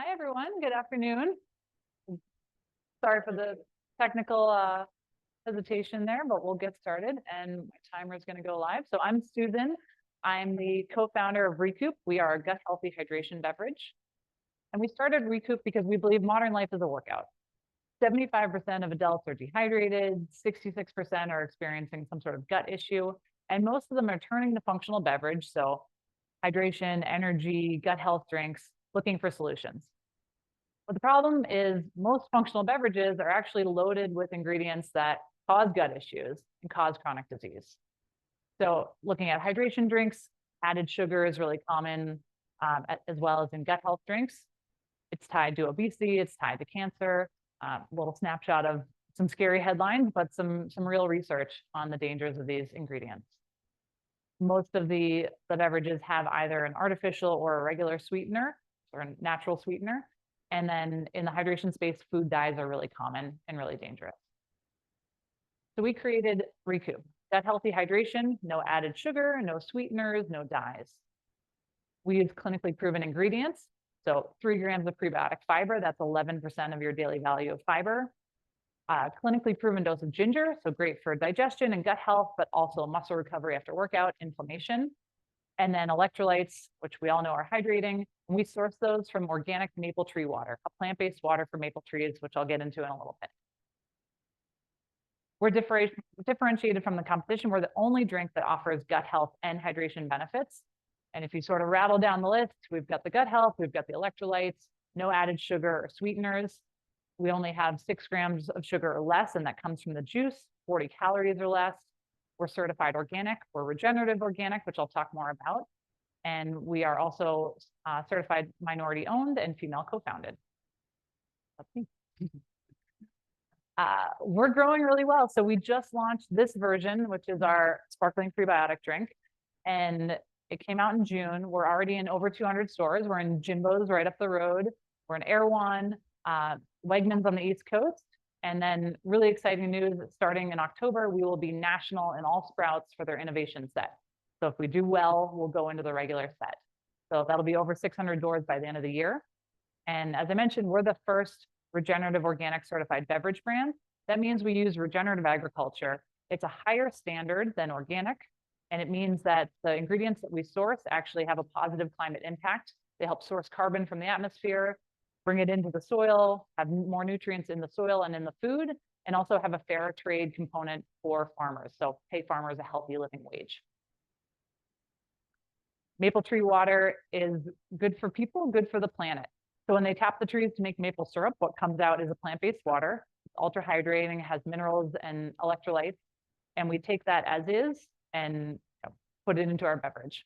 Hi, everyone. Good afternoon. Sorry for the technical hesitation there, but we'll get started and my timer is going to go live. So I'm Susan. I'm the co-founder of Recoup. We are a gut healthy hydration beverage. And we started Recoup because we believe modern life is a workout. 75% of adults are dehydrated, 66% are experiencing some sort of gut issue, and most of them are turning to functional beverage, so hydration, energy, gut health drinks, looking for solutions. But the problem is most functional beverages are actually loaded with ingredients that cause gut issues and cause chronic disease. So looking at hydration drinks, added sugar is really common, as well as in gut health drinks. It's tied to obesity, it's tied to cancer. A little snapshot of some scary headlines, but some real research on the dangers of these ingredients. Most of the beverages have either an artificial or a regular sweetener or a natural sweetener. And then in the hydration space, food dyes are really common and really dangerous. So we created Recoup, gut healthy hydration, no added sugar, no sweeteners, no dyes. We use clinically proven ingredients. So 3 grams of prebiotic fiber, that's 11% of your daily value of fiber. Clinically proven dose of ginger, so great for digestion and gut health, but also muscle recovery after workout, inflammation. And then electrolytes, which we all know are hydrating. And we source those from organic maple tree water, a plant-based water from maple trees, which I'll get into in a little bit. We're differentiated from the competition. We're the only drink that offers gut health and hydration benefits. And if you sort of rattle down the list, we've got the gut health, we've got the electrolytes, no added sugar or sweeteners. We only have 6 grams of sugar or less, and that comes from the juice, 40 calories or less. We're certified organic, we're regenerative organic, which I'll talk more about. And we are also certified minority owned and female co-founded. We're growing really well. So we just launched this version, which is our sparkling prebiotic drink. And it came out in June. We're already in over 200 stores. We're in Jimbo's right up the road. We're in Erewhon, Wegmans on the East Coast. And then really exciting news, starting in October, we will be national in all Sprouts for their innovation set. So if we do well, we'll go into the regular set. So that'll be over 600 doors by the end of the year. And as I mentioned, we're the first regenerative organic certified beverage brand. That means we use regenerative agriculture. It's a higher standard than organic. And it means that the ingredients that we source actually have a positive climate impact. They help source carbon from the atmosphere, bring it into the soil, have more nutrients in the soil and in the food, and also have a fair trade component for farmers. So pay farmers a healthy living wage. Maple tree water is good for people, good for the planet. So when they tap the trees to make maple syrup, what comes out is a plant-based water. It's ultra hydrating, has minerals and electrolytes. And we take that as is and put it into our beverage.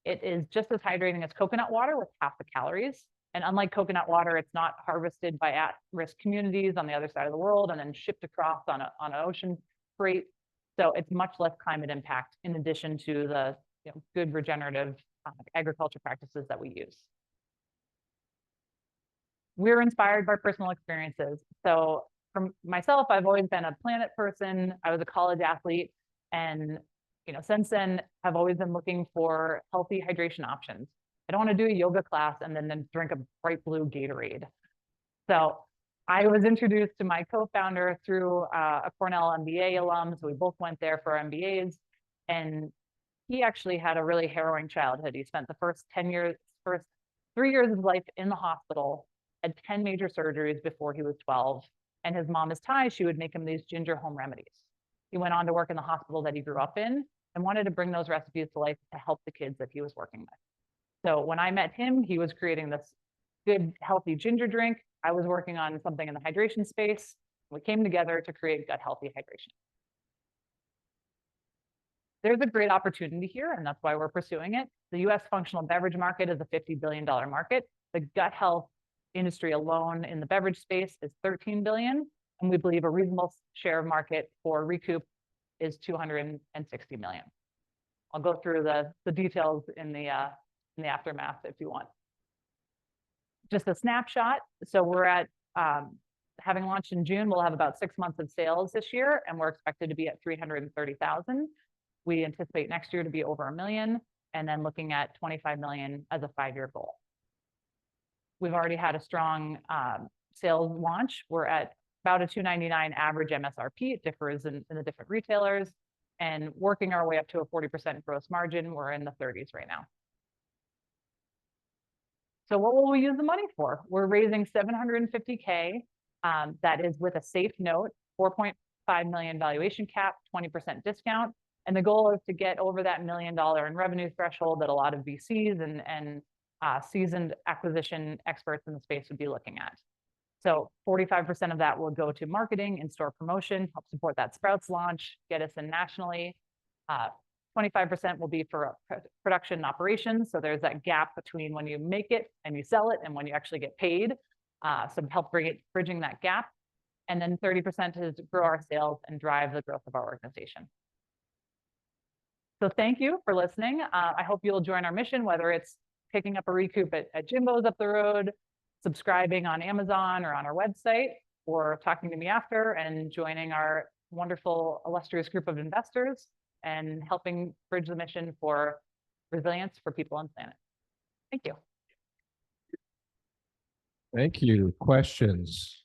It is just as hydrating as coconut water with half the calories. And unlike coconut water, it's not harvested by at-risk communities on the other side of the world and then shipped across on an ocean freight. So it's much less climate impact in addition to the good regenerative agriculture practices that we use. We're inspired by personal experiences. So for myself, I've always been a planet person. I was a college athlete, and since then, I've always been looking for healthy hydration options. I don't want to do a yoga class and then drink a bright blue Gatorade. So I was introduced to my co-founder through a Cornell MBA alum. So we both went there for MBAs, and he actually had a really harrowing childhood. He spent the first 3 years of life in the hospital, had 10 major surgeries before he was 12. And his mom is Thai, she would make him these ginger home remedies. He went on to work in the hospital that he grew up in and wanted to bring those recipes to life to help the kids that he was working with. So when I met him, he was creating this good, healthy ginger drink. I was working on something in the hydration space. We came together to create gut healthy hydration. There's a great opportunity here, and that's why we're pursuing it. The US functional beverage market is a $50 billion market. The gut health industry alone in the beverage space is $13 billion, and we believe a reasonable share of market for Recoup is $260 million. I'll go through the details in the aftermath if you want. Just a snapshot. So we're at, having launched in June, we'll have about 6 months of sales this year, and we're expected to be at 330,000. We anticipate next year to be over $1 million, and then looking at 25 million as a 5-year goal. we've already had a strong sales launch. We're at about a $299 average MSRP. It differs in the different retailers, and working our way up to a 40% gross margin. We're in the 30s right now. So what will we use the money for? We're raising $750K. That is with a safe note, 4.5 million valuation cap, 20% discount. And the goal is to get over that $1 million in revenue threshold that a lot of VCs and seasoned acquisition experts in the space would be looking at. So 45% of that will go to marketing, in-store promotion, help support that Sprouts launch, get us in nationally. 25% will be for production and operations. So there's that gap between when you make it and you sell it and when you actually get paid. So help bridging that gap. And then 30% is to grow our sales and drive the growth of our organization. So thank you for listening. I hope you'll join our mission, whether it's picking up a Recoup at Jimbo's up the road, subscribing on Amazon or on our website, or talking to me after and joining our wonderful, illustrious group of investors and helping bridge the mission for resilience for people and planet. Thank you. Thank you. Questions?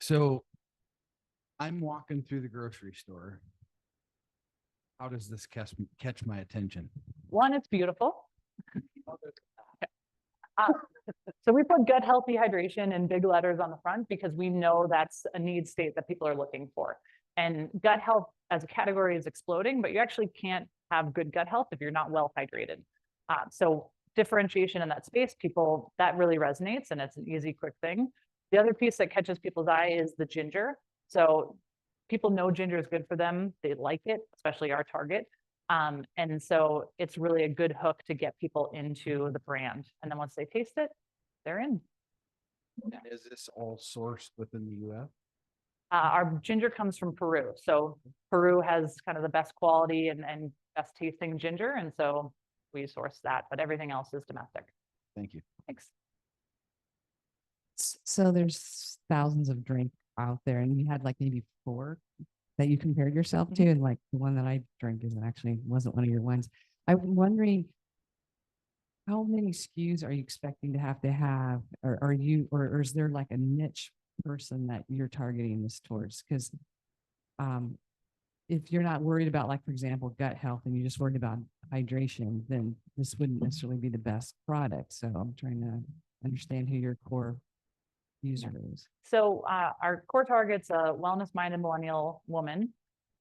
So I'm walking through the grocery store. How does this catch my attention? One, it's beautiful. So we put gut health dehydration in big letters on the front because we know that's a need state that people are looking for. And gut health as a category is exploding, but you actually can't have good gut health if you're not well hydrated. So differentiation in that space, that really resonates, and it's an easy, quick thing. The other piece that catches people's eye is the ginger. So people know ginger is good for them. They like it, especially our target. And so it's really a good hook to get people into the brand. And then once they taste it, they're in. And is this all sourced within the US? Our ginger comes from Peru. So Peru has kind of the best quality and best tasting ginger. And so we source that, but everything else is domestic. Thank you. Thanks. So there's thousands of drinks out there, and you had like maybe 4 that you compared yourself to, and like the one that I drank wasn't one of your ones. I'm wondering, how many SKUs are you expecting to have, or is there like a niche person that you're targeting this towards? Because if you're not worried about, like, for example, gut health, and you're just worried about hydration, then this wouldn't necessarily be the best product. So I'm trying to understand who your core user is. So our core target's a wellness-minded millennial woman.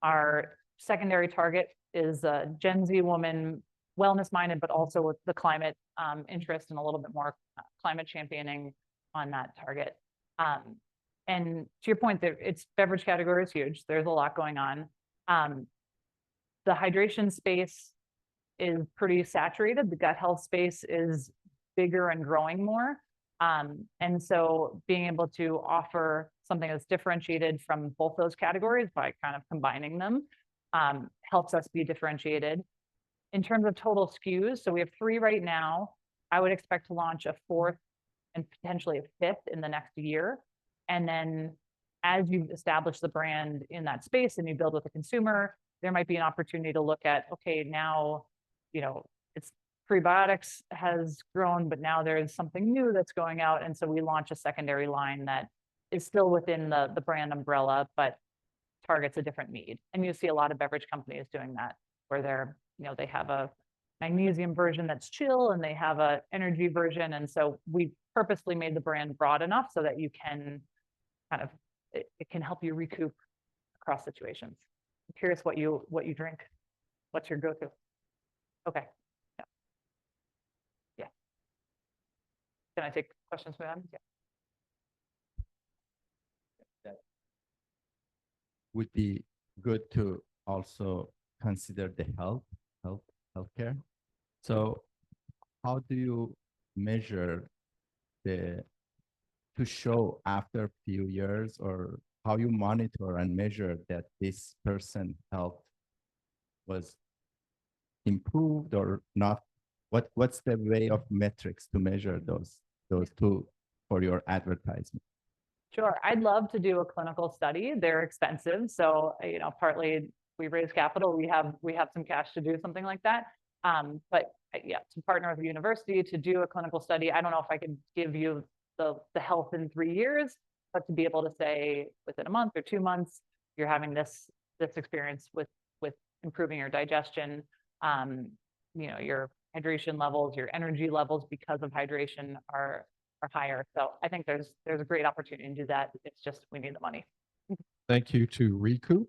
Our secondary target is a Gen Z woman, wellness-minded, but also with the climate interest and a little bit more climate championing on that target. And to your point, its beverage category is huge. There's a lot going on. The hydration space is pretty saturated. The gut health space is bigger and growing more. And so being able to offer something that's differentiated from both those categories by kind of combining them helps us be differentiated. In terms of total SKUs, so we have 3 right now. I would expect to launch a 4th and potentially a 5th in the next year. And then as you establish the brand in that space and you build with the consumer, there might be an opportunity to look at, okay, now, it's prebiotics has grown, but now there's something new that's going out. And so we launch a secondary line that is still within the brand umbrella, but targets a different need. And you see a lot of beverage companies doing that, where they have a magnesium version that's chill and they have a energy version. And so we purposely made the brand broad enough so that you can it can help you recoup across situations. I'm curious what you drink. What's your go-to? Okay. Yeah. Can I take questions from them? Yeah. That would be good to also consider the healthcare. So how do you measure to show after a few years, or how you monitor and measure that this person's health was improved or not? What's the way of metrics to measure those two for your advertisement? Sure. I'd love to do a clinical study. They're expensive. So, partly we raise capital. We have some cash to do something like that. But yeah, to partner with a university to do a clinical study, I don't know if I could give you the health in 3 years, but to be able to say within a month or 2 months, you're having this experience with improving your digestion, your hydration levels, your energy levels because of hydration are higher. So I think there's a great opportunity to do that. It's just we need the money. Thank you to Recoup.